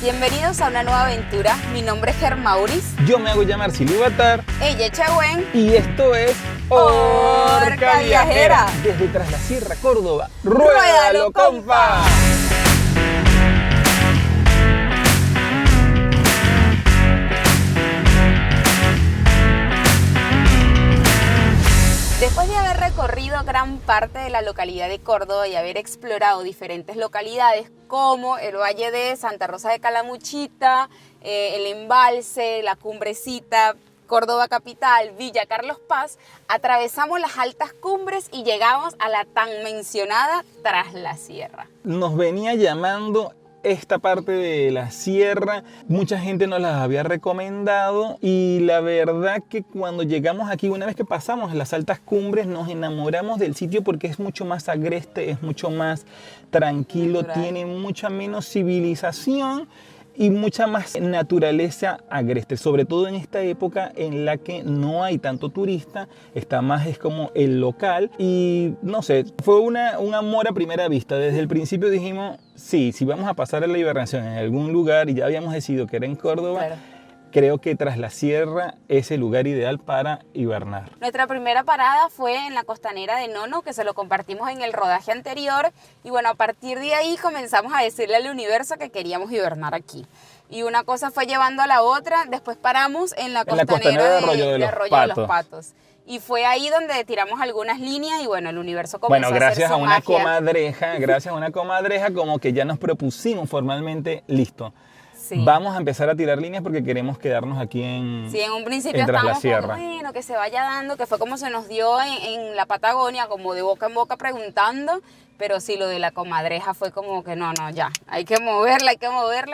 Bienvenidos a una nueva aventura. Mi nombre es Germauris. Yo me hago llamar Silúbatar. Ella es Chagüen. Y esto es Orca Viajera. Desde Tras la Sierra, Córdoba. ¡Ruédalo, compa! Después de haber recorrido gran parte de la localidad de Córdoba y haber explorado diferentes localidades como el Valle de Santa Rosa de Calamuchita, el Embalse, la Cumbrecita, Córdoba Capital, Villa Carlos Paz, atravesamos las altas cumbres y llegamos a la tan mencionada Tras la Sierra. Nos venía llamando esta parte de la sierra, mucha gente nos las había recomendado y la verdad que cuando llegamos aquí, una vez que pasamos las altas cumbres, nos enamoramos del sitio porque es mucho más agreste, es mucho más tranquilo, natural. Tiene mucha menos civilización y mucha más naturaleza agreste, sobre todo en esta época en la que no hay tanto turista, está más es como el local y no sé, fue un amor a primera vista. Desde el principio dijimos, sí, si vamos a pasar a la hibernación en algún lugar y ya habíamos decidido que era en Córdoba, Claro. creo que Tras la Sierra es el lugar ideal para hibernar. Nuestra primera parada fue en la costanera de Nono, que se lo compartimos en el rodaje anterior. Y bueno, a partir de ahí comenzamos a decirle al universo que queríamos hibernar aquí. Y una cosa fue llevando a la otra. Después paramos en la costanera de Arroyo de los Patos. Y fue ahí donde tiramos algunas líneas y bueno, el universo comenzó Bueno, a hacer gracias su a una magia. comadreja, como que ya nos propusimos formalmente, listo. Sí. Vamos a empezar a tirar líneas porque queremos quedarnos aquí en Sí, en un principio Tras la estábamos Sierra. como, bueno, que se vaya dando, que fue como se nos dio en la Patagonia, como de boca en boca preguntando, pero sí, lo de la comadreja fue como que no, ya, hay que moverla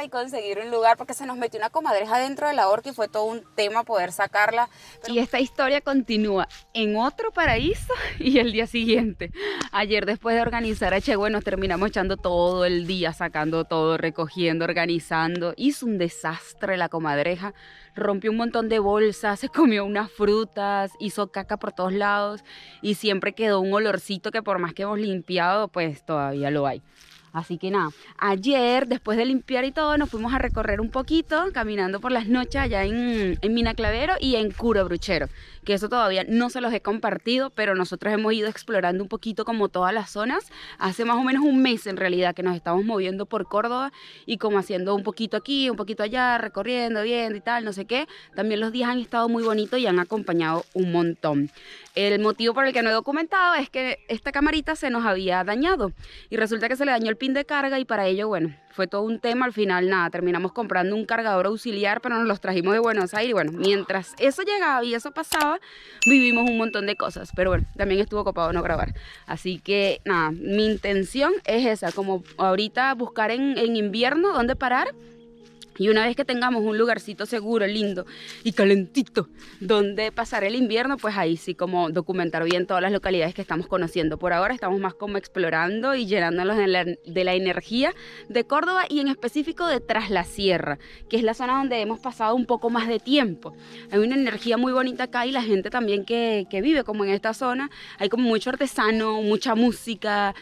y conseguir un lugar, porque se nos metió una comadreja dentro de la orca y fue todo un tema poder sacarla. Y esta historia continúa en otro paraíso y el día siguiente. Ayer, después de organizar a Chegüe, nos terminamos echando todo el día, sacando todo, recogiendo, organizando. Hizo un desastre la comadreja, rompió un montón de bolsas, se comió unas frutas, hizo caca por todos lados y siempre quedó un olorcito que por más que hemos limpiado, pues todavía lo hay. Así que nada, ayer después de limpiar y todo nos fuimos a recorrer un poquito caminando por las noches allá en Minaclavero y en Curo Bruchero, que eso todavía no se los he compartido, pero nosotros hemos ido explorando un poquito como todas las zonas. Hace más o menos un mes en realidad que nos estamos moviendo por Córdoba y como haciendo un poquito aquí, un poquito allá, recorriendo, viendo y tal, no sé qué. También los días han estado muy bonitos y han acompañado un montón. El motivo por el que no he documentado es que esta camarita se nos había dañado y resulta que se le dañó el pin de carga y para ello, bueno, fue todo un tema. Al final, nada, terminamos comprando un cargador auxiliar, pero nos los trajimos de Buenos Aires y bueno, mientras eso llegaba y eso pasaba, vivimos un montón de cosas, pero bueno, también estuvo copado no grabar. Así que nada, mi intención es esa, como ahorita buscar en invierno dónde parar. Y una vez que tengamos un lugarcito seguro, lindo y calentito donde pasar el invierno, pues ahí sí como documentar bien todas las localidades que estamos conociendo. Por ahora estamos más como explorando y llenándolos de la energía de Córdoba y en específico de Tras la Sierra, que es la zona donde hemos pasado un poco más de tiempo. Hay una energía muy bonita acá y la gente también que vive como en esta zona. Hay como mucho artesano, mucha música,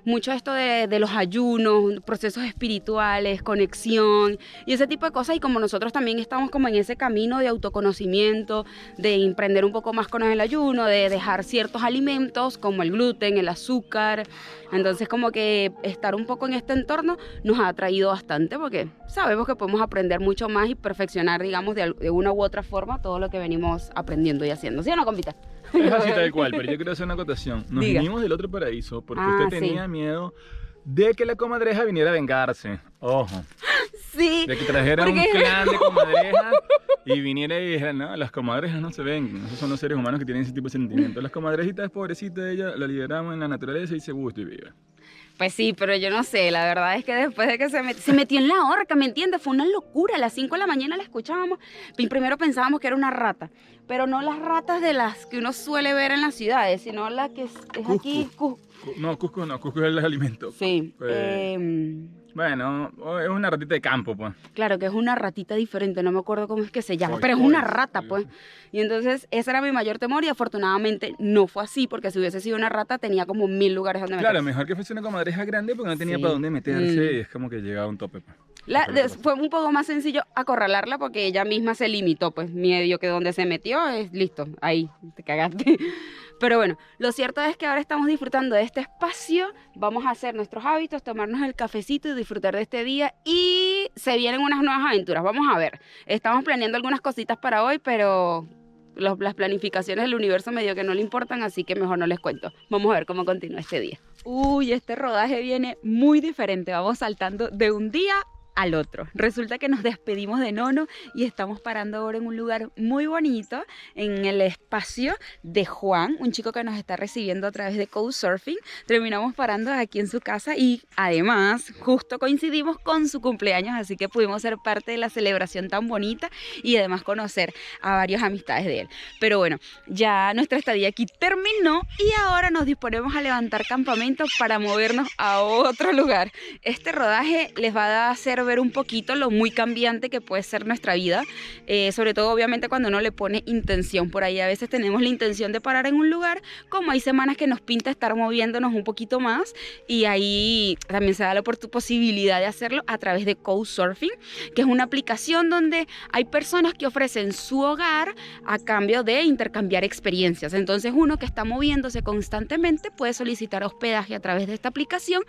mucho esto de los ayunos, procesos espirituales, conexión y ese tipo de cosas. Y como nosotros también estamos como en ese camino de autoconocimiento, de emprender un poco más con el ayuno, de dejar ciertos alimentos como el gluten, el azúcar, entonces como que estar un poco en este entorno nos ha atraído bastante porque sabemos que podemos aprender mucho más y perfeccionar, digamos, de una u otra forma todo lo que venimos aprendiendo y haciendo. ¿Sí o no, compita? Es así tal cual, pero yo quiero hacer una acotación. Nos Diga. vinimos del otro paraíso porque Ah, usted tenía sí. miedo de que la comadreja viniera a vengarse. Ojo. Sí, De que trajera un porque- clan de comadrejas y viniera y dijera, no, las comadrejas no se ven, esos son los seres humanos que tienen ese tipo de sentimientos. Las comadrejitas, pobrecitas, ella la liberamos en la naturaleza y se gusta y vive. Pues sí, pero yo no sé, la verdad es que después de que se metió en la horca, ¿me entiendes? Fue una locura, a las 5 de la mañana la escuchábamos y primero pensábamos que era una rata, pero no las ratas de las que uno suele ver en las ciudades, sino la que es aquí. No, Cusco es el alimento. Sí. Pues, Bueno, es una ratita de campo, pues. Claro, que es una ratita diferente, no me acuerdo cómo es que se llama, Coy, pero es coy, una rata, algo pues. así. Y entonces ese era mi mayor temor y afortunadamente no fue así, porque si hubiese sido una rata tenía como 1000 lugares donde Claro, meterse. mejor que fuese una comadreja grande porque no tenía Sí. para dónde meterse y Mm. es como que llegaba a un tope, pues. Eso fue lo que pasó. Fue un poco más sencillo acorralarla porque ella misma se limitó, pues medio que donde se metió es listo, ahí, te cagaste. Pero bueno, lo cierto es que ahora estamos disfrutando de este espacio, vamos a hacer nuestros hábitos, tomarnos el cafecito y disfrutar de este día y se vienen unas nuevas aventuras, vamos a ver. Estamos planeando algunas cositas para hoy, pero las planificaciones del universo medio que no le importan, así que mejor no les cuento. Vamos a ver cómo continúa este día. Uy, este rodaje viene muy diferente, vamos saltando de un día al otro. Resulta que nos despedimos de Nono y estamos parando ahora en un lugar muy bonito, en el espacio de Juan, un chico que nos está recibiendo a través de Couchsurfing. Terminamos parando aquí en su casa y además justo coincidimos con su cumpleaños, así que pudimos ser parte de la celebración tan bonita y además conocer a varias amistades de él. Pero bueno, ya nuestra estadía aquí terminó y ahora nos disponemos a levantar campamento para movernos a otro lugar. Este rodaje les va a hacer ver un poquito lo muy cambiante que puede ser nuestra vida, sobre todo obviamente cuando uno le pone intención. Por ahí a veces tenemos la intención de parar en un lugar, como hay semanas que nos pinta estar moviéndonos un poquito más y ahí también se da la posibilidad de hacerlo a través de Couchsurfing, que es una aplicación donde hay personas que ofrecen su hogar a cambio de intercambiar experiencias. Entonces uno que está moviéndose constantemente puede solicitar hospedaje a través de esta aplicación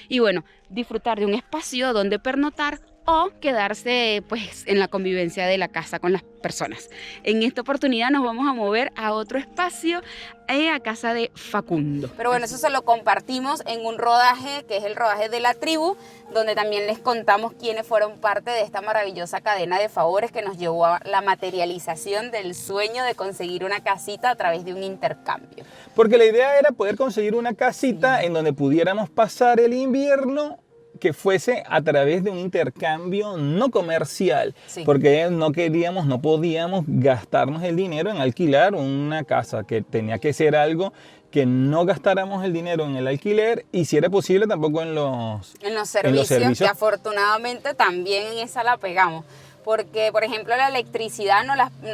y bueno, disfrutar de un espacio donde pernotar o quedarse pues en la convivencia de la casa con las personas. En esta oportunidad nos vamos a mover a otro espacio, a casa de Facundo. Pero bueno, eso se lo compartimos en un rodaje que es el rodaje de la tribu, donde también les contamos quiénes fueron parte de esta maravillosa cadena de favores que nos llevó a la materialización del sueño de conseguir una casita a través de un intercambio. Porque la idea era poder conseguir una casita en donde pudiéramos pasar el invierno que fuese a través de un intercambio no comercial, Sí. porque no queríamos, no podíamos gastarnos el dinero en alquilar una casa, que tenía que ser algo que no gastáramos el dinero en el alquiler y si era posible tampoco en los servicios, que afortunadamente también en esa la pegamos. Porque, por ejemplo, la electricidad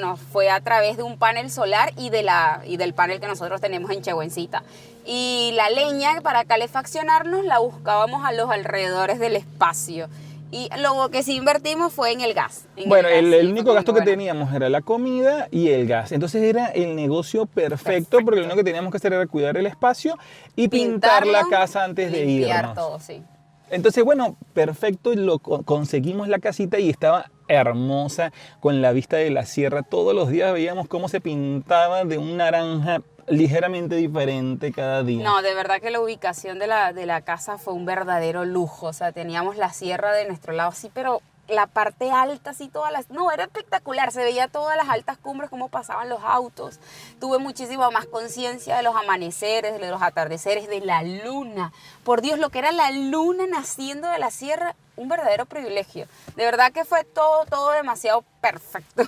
nos fue a través de un panel solar y del panel que nosotros tenemos en Chehuencita. Y la leña para calefaccionarnos la buscábamos a los alrededores del espacio. Y lo que sí invertimos fue en el gas. Bueno, el sí, único fue gasto como, que teníamos era la comida y el gas. Entonces era el negocio perfecto porque lo único que teníamos que hacer era cuidar el espacio y pintar la casa antes de limpiar irnos. todo, sí. Entonces, bueno, perfecto, conseguimos la casita y estaba hermosa con la vista de la sierra. Todos los días veíamos cómo se pintaba de un naranja ligeramente diferente cada día. No, de verdad que la ubicación de la casa fue un verdadero lujo. O sea, teníamos la sierra de nuestro lado, sí, pero la parte alta, sí, no, era espectacular. Se veía todas las altas cumbres, cómo pasaban los autos. Tuve muchísima más conciencia de los amaneceres, de los atardeceres, de la luna. Por Dios, lo que era la luna naciendo de la sierra, un verdadero privilegio. De verdad que fue todo demasiado perfecto.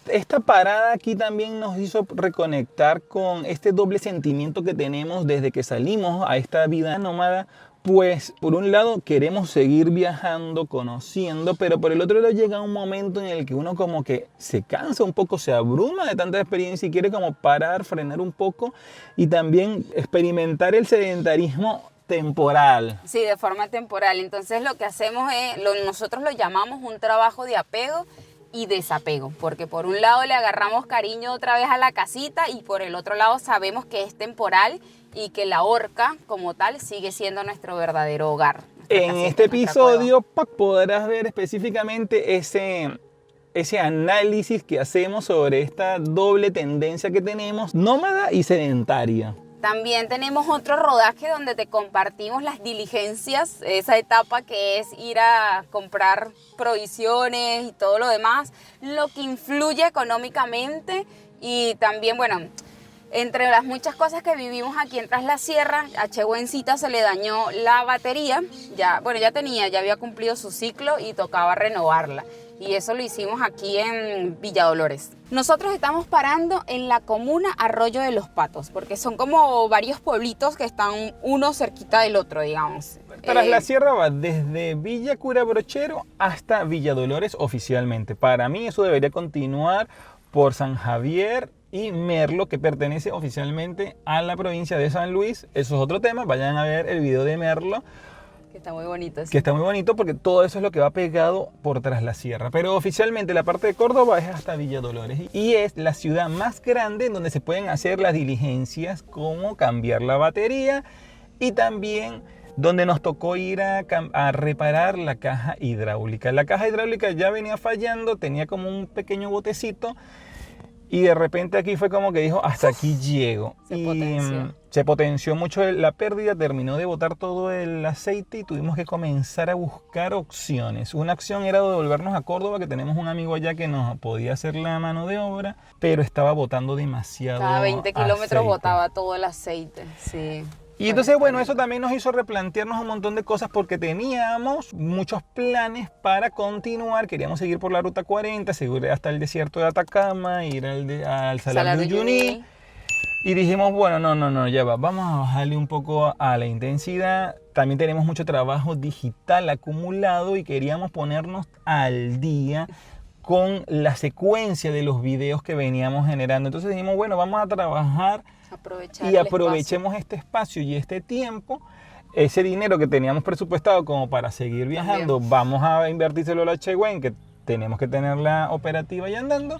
Esta parada aquí también nos hizo reconectar con este doble sentimiento que tenemos desde que salimos a esta vida nómada. Pues por un lado queremos seguir viajando, conociendo, pero por el otro lado llega un momento en el que uno como que se cansa un poco, se abruma de tanta experiencia y quiere como parar, frenar un poco y también experimentar el sedentarismo temporal. Sí, de forma temporal. Entonces lo que hacemos es, nosotros lo llamamos un trabajo de apego y desapego, porque por un lado le agarramos cariño otra vez a la casita y por el otro lado sabemos que es temporal y que la horca como tal sigue siendo nuestro verdadero hogar. En este episodio podrás ver específicamente ese análisis que hacemos sobre esta doble tendencia que tenemos, nómada y sedentaria. También tenemos otro rodaje donde te compartimos las diligencias, esa etapa que es ir a comprar provisiones y todo lo demás, lo que influye económicamente y también, bueno, entre las muchas cosas que vivimos aquí en Tras la Sierra, a Chehuencita se le dañó la batería, ya había cumplido su ciclo y tocaba renovarla. Y eso lo hicimos aquí en Villa Dolores. Nosotros estamos parando en la comuna Arroyo de los Patos, porque son como varios pueblitos que están uno cerquita del otro, digamos. Tras la Sierra va desde Villa Cura Brochero hasta Villa Dolores oficialmente. Para mí eso debería continuar por San Javier y Merlo, que pertenece oficialmente a la provincia de San Luis. Eso es otro tema, vayan a ver el video de Merlo. Que está muy bonito. Sí. Que está muy bonito porque todo eso es lo que va pegado por Tras la Sierra. Pero oficialmente la parte de Córdoba es hasta Villa Dolores. Y es la ciudad más grande en donde se pueden hacer las diligencias como cambiar la batería y también donde nos tocó ir a reparar la caja hidráulica. La caja hidráulica ya venía fallando, tenía como un pequeño botecito y de repente aquí fue como que dijo, hasta aquí llego. Se potenció mucho la pérdida, terminó de botar todo el aceite y tuvimos que comenzar a buscar opciones. Una opción era devolvernos a Córdoba, que tenemos un amigo allá que nos podía hacer la mano de obra, pero estaba botando demasiado Cada 20 kilómetros aceite. botaba todo el aceite, sí. Y entonces, bueno, eso también nos hizo replantearnos un montón de cosas porque teníamos muchos planes para continuar. Queríamos seguir por la Ruta 40, seguir hasta el desierto de Atacama, ir al Salar de Uyuni. Y dijimos, bueno, no, ya va, vamos a bajarle un poco a la intensidad. También tenemos mucho trabajo digital acumulado y queríamos ponernos al día con la secuencia de los videos que veníamos generando. Entonces dijimos, bueno, vamos a trabajar y aprovechemos este espacio y este tiempo. Ese dinero que teníamos presupuestado como para seguir viajando, vamos a invertírselo a la Chegüen, que tenemos que tenerla operativa y andando.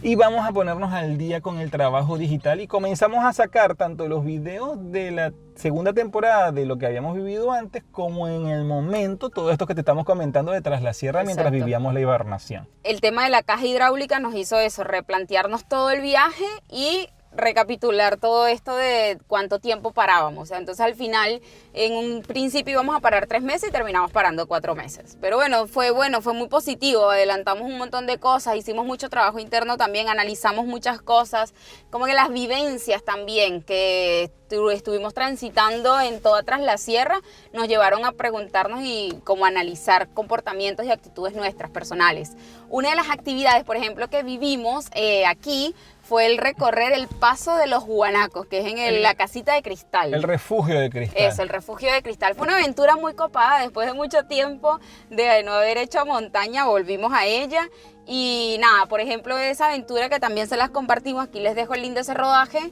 Y vamos a ponernos al día con el trabajo digital y comenzamos a sacar tanto los videos de la segunda temporada de lo que habíamos vivido antes, como en el momento, todo esto que te estamos comentando de Tras la Sierra. Exacto. Mientras vivíamos la hibernación. El tema de la caja hidráulica nos hizo eso, replantearnos todo el viaje y recapitular todo esto de cuánto tiempo parábamos. O sea, entonces al final, en un principio íbamos a parar 3 meses y terminamos parando 4 meses. Pero bueno, fue muy positivo. Adelantamos un montón de cosas, hicimos mucho trabajo interno también, analizamos muchas cosas, como que las vivencias también que estuvimos transitando en toda Tras la Sierra nos llevaron a preguntarnos y como analizar comportamientos y actitudes nuestras personales. Una de las actividades, por ejemplo, que vivimos aquí fue el recorrer el Paso de los Guanacos, que es en la Casita de Cristal. El refugio de cristal. Eso, el refugio de cristal. Fue una aventura muy copada. Después de mucho tiempo de no haber hecho montaña, volvimos a ella. Y nada, por ejemplo, esa aventura que también se las compartimos, aquí les dejo el link de ese rodaje.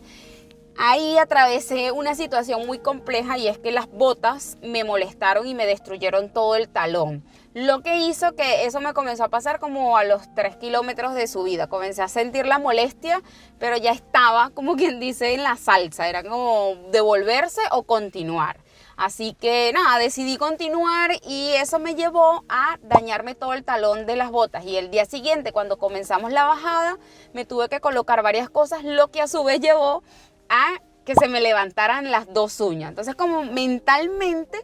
Ahí atravesé una situación muy compleja y es que las botas me molestaron y me destruyeron todo el talón. Lo que hizo que eso me comenzó a pasar como a los 3 kilómetros de subida. Comencé a sentir la molestia, pero ya estaba, como quien dice, en la salsa. Era como devolverse o continuar. Así que nada, decidí continuar y eso me llevó a dañarme todo el talón de las botas. Y el día siguiente, cuando comenzamos la bajada, me tuve que colocar varias cosas, lo que a su vez llevó a que se me levantaran las 2 uñas. Entonces, como mentalmente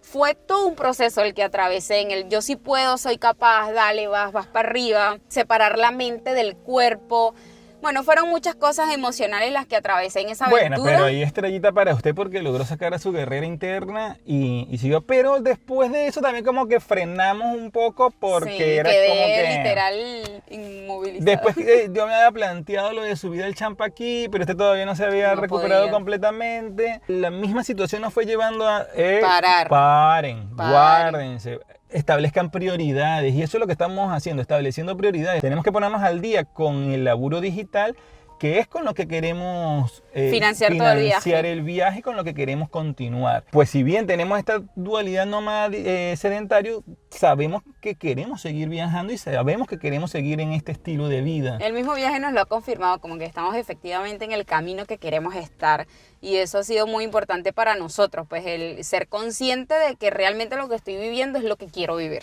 fue todo un proceso el que atravesé en el yo sí puedo, soy capaz, dale, vas para arriba, separar la mente del cuerpo. Bueno, fueron muchas cosas emocionales las que atravesé en esa aventura. Bueno, pero ahí estrellita para usted porque logró sacar a su guerrera interna y siguió. Pero después de eso también como que frenamos un poco porque sí, era quedé como que literal inmovilizada. después yo me había planteado lo de subir al Champaquí, pero este todavía no se había recuperado completamente. La misma situación nos fue llevando a parar. Paren, guárdense. Establezcan prioridades y eso es lo que estamos haciendo, estableciendo prioridades. Tenemos que ponernos al día con el laburo digital, que es con lo que queremos financiar todo el viaje, con lo que queremos continuar. Pues si bien tenemos esta dualidad nómada sedentario, sabemos que queremos seguir viajando y sabemos que queremos seguir en este estilo de vida. El mismo viaje nos lo ha confirmado, como que estamos efectivamente en el camino que queremos estar y eso ha sido muy importante para nosotros, pues el ser consciente de que realmente lo que estoy viviendo es lo que quiero vivir.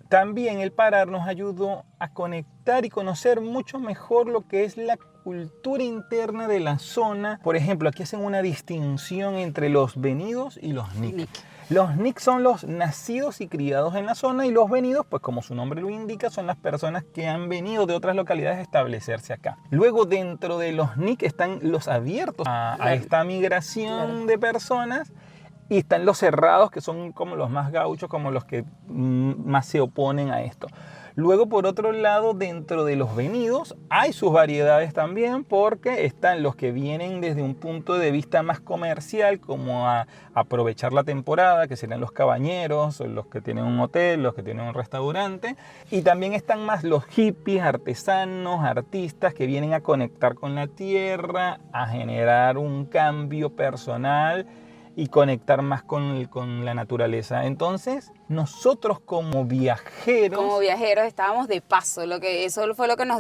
También el parar nos ayudó a conectar y conocer mucho mejor lo que es la cultura interna de la zona. Por ejemplo, aquí hacen una distinción entre los venidos y los NIC. Los NIC son los nacidos y criados en la zona y los venidos, pues como su nombre lo indica, son las personas que han venido de otras localidades a establecerse acá. Luego dentro de los NIC están los abiertos a esta migración de personas. Y están los cerrados, que son como los más gauchos, como los que más se oponen a esto. Luego, por otro lado, dentro de los venidos hay sus variedades también, porque están los que vienen desde un punto de vista más comercial, como a aprovechar la temporada, que serían los cabañeros, los que tienen un hotel, los que tienen un restaurante. Y también están más los hippies, artesanos, artistas, que vienen a conectar con la tierra, a generar un cambio personal y conectar más con la naturaleza. Entonces, nosotros como viajeros estábamos de paso, eso fue lo que nos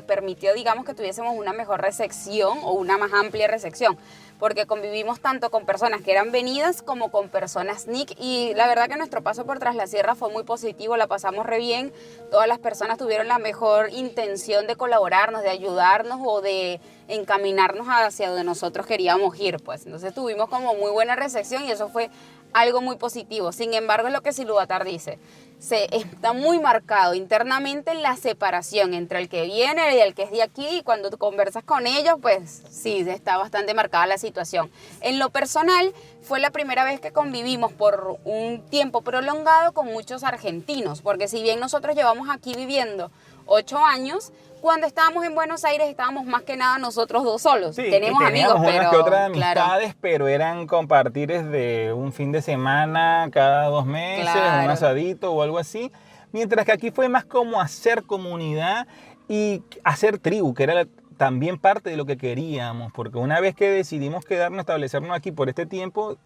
permitió, digamos, que tuviésemos una mejor recepción o una más amplia recepción, porque convivimos tanto con personas que eran venidas como con personas NIC, y la verdad que nuestro paso por Tras la Sierra fue muy positivo, la pasamos re bien, todas las personas tuvieron la mejor intención de colaborarnos, de ayudarnos o de encaminarnos hacia donde nosotros queríamos ir, pues. Entonces tuvimos como muy buena recepción y eso fue algo muy positivo. Sin embargo, es lo que Silúvatar dice, está muy marcado internamente la separación entre el que viene y el que es de aquí, y cuando tú conversas con ellos, pues sí, está bastante marcada la situación. En lo personal, fue la primera vez que convivimos por un tiempo prolongado con muchos argentinos, porque si bien nosotros llevamos aquí viviendo 8 años, cuando estábamos en Buenos Aires estábamos más que nada nosotros dos solos. Sí, tenemos amigos, unas pero que otras amistades, claro, pero eran compartires de un fin de semana cada 2 meses, Claro. un asadito o algo así. Mientras que aquí fue más como hacer comunidad y hacer tribu, que era también parte de lo que queríamos, porque una vez que decidimos quedarnos, establecernos aquí por este tiempo,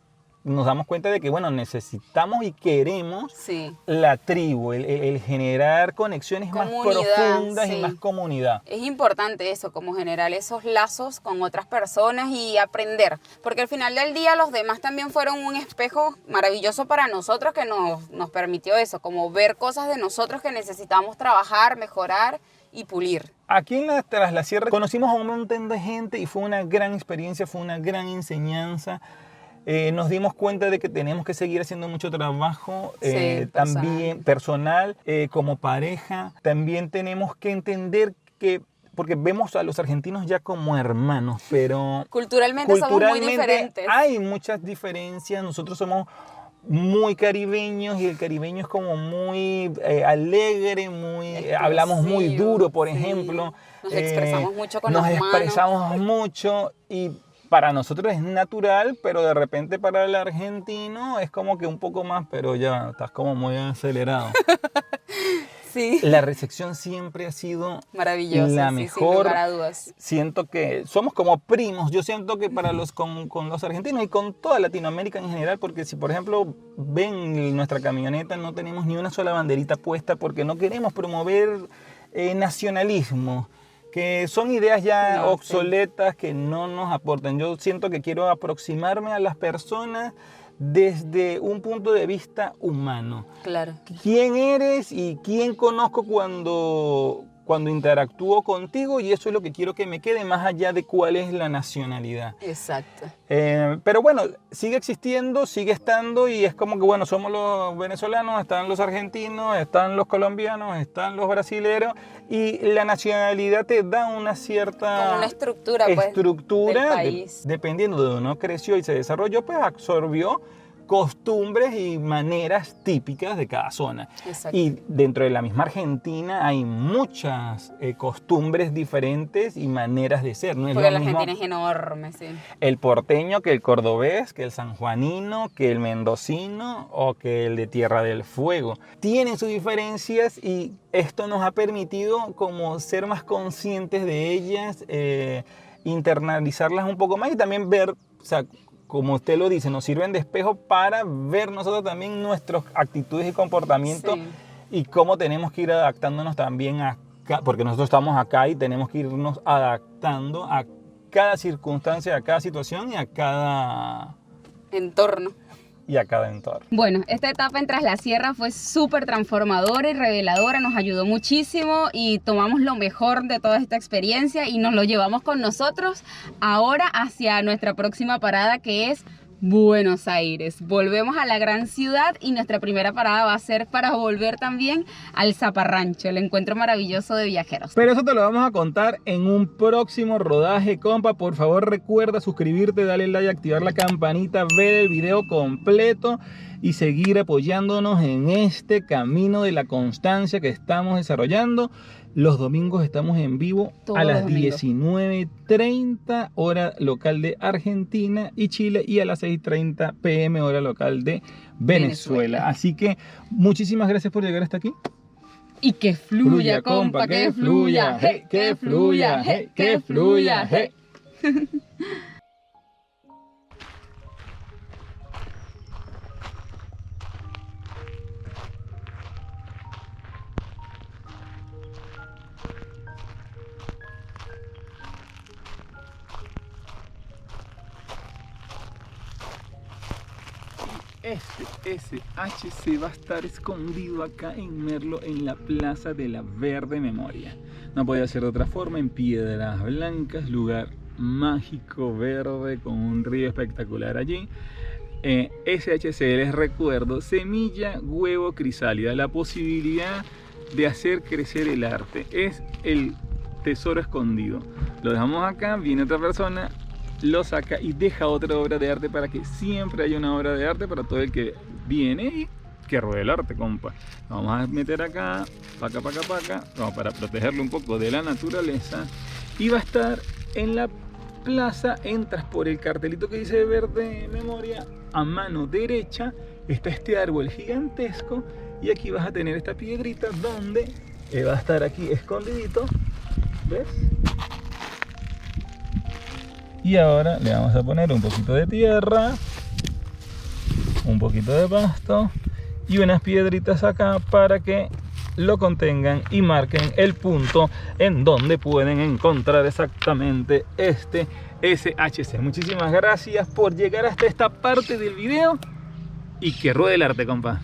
nos damos cuenta de que, bueno, necesitamos y queremos sí. la tribu, el generar conexiones más Comunidad, profundas sí. y más comunidad. Es importante eso, como generar esos lazos con otras personas y aprender, porque al final del día los demás también fueron un espejo maravilloso para nosotros que nos permitió eso, como ver cosas de nosotros que necesitamos trabajar, mejorar y pulir. Aquí Tras la Sierra conocimos a un montón de gente y fue una gran experiencia, fue una gran enseñanza. Nos dimos cuenta de que tenemos que seguir haciendo mucho trabajo, Sí, también personal, como pareja. También tenemos que entender que, porque vemos a los argentinos ya como hermanos, pero Culturalmente somos muy diferentes. hay muchas diferencias. Nosotros somos muy caribeños y el caribeño es como muy alegre, hablamos muy duro, por sí. ejemplo. Nos expresamos mucho con las manos. Nos expresamos mucho y para nosotros es natural, pero de repente para el argentino es como que un poco más, pero ya estás como muy acelerado. Sí. La recepción siempre ha sido Maravillosa, la sí, mejor. sin lugar a dudas. Siento que somos como primos. Yo siento que para con los argentinos y con toda Latinoamérica en general, porque si por ejemplo ven nuestra camioneta, no tenemos ni una sola banderita puesta porque no queremos promover nacionalismo, que son ideas ya obsoletas, que no nos aportan. Yo siento que quiero aproximarme a las personas desde un punto de vista humano. Claro. ¿Quién eres y quién conozco cuando interactúo contigo? Y eso es lo que quiero que me quede, más allá de cuál es la nacionalidad. Exacto. Pero bueno, sigue existiendo, sigue estando, y es como que, bueno, somos los venezolanos, están los argentinos, están los colombianos, están los brasileros, y la nacionalidad te da una cierta... Como una estructura, pues, del país. Dependiendo de donde uno creció y se desarrolló, pues absorbió costumbres y maneras típicas de cada zona. Exacto. Y dentro de la misma Argentina hay muchas costumbres diferentes y maneras de ser. No es porque lo la mismo Argentina es enorme, sí. el porteño que el cordobés, que el sanjuanino, que el mendocino o que el de Tierra del Fuego. Tienen sus diferencias y esto nos ha permitido como ser más conscientes de ellas, internalizarlas un poco más y también ver, o sea, como usted lo dice, nos sirven de espejo para ver nosotros también nuestras actitudes y comportamientos, Sí. y cómo tenemos que ir adaptándonos también acá, porque nosotros estamos acá y tenemos que irnos adaptando a cada circunstancia, a cada situación y a cada Entorno. entorno. Bueno, esta etapa en Tras la Sierra fue súper transformadora y reveladora, nos ayudó muchísimo y tomamos lo mejor de toda esta experiencia y nos lo llevamos con nosotros ahora hacia nuestra próxima parada, que es Buenos Aires. Volvemos a la gran ciudad y nuestra primera parada va a ser para volver también al Zaparrancho, el encuentro maravilloso de viajeros. Pero eso te lo vamos a contar en un próximo rodaje, compa. Por favor, recuerda suscribirte, darle like, activar la campanita, ver el video completo y seguir apoyándonos en este camino de la constancia que estamos desarrollando. Los domingos estamos en vivo Todos a las los domingos. 19:30 hora local de Argentina y Chile y a las 6:30 p.m. hora local de Venezuela. Así que muchísimas gracias por llegar hasta aquí. Y que fluya, compa, que fluya, hey, que fluya, hey, que fluya, hey. Este SHC va a estar escondido acá en Merlo, en la Plaza de la Verde Memoria. No podía ser de otra forma, en Piedras Blancas, lugar mágico, verde, con un río espectacular allí. SHC, les recuerdo, semilla, huevo, crisálida, la posibilidad de hacer crecer el arte. Es el tesoro escondido. Lo dejamos acá, viene otra persona, lo saca y deja otra obra de arte para que siempre haya una obra de arte para todo el que viene y que ruede el arte, compa. Lo vamos a meter acá, paca, como para protegerlo un poco de la naturaleza. Y va a estar en la plaza, entras por el cartelito que dice Verde Memoria, a mano derecha está este árbol gigantesco y aquí vas a tener esta piedrita donde va a estar aquí escondidito, ¿ves? Y ahora le vamos a poner un poquito de tierra, un poquito de pasto y unas piedritas acá para que lo contengan y marquen el punto en donde pueden encontrar exactamente este SHC. Muchísimas gracias por llegar hasta esta parte del video y que ruede el arte, compa.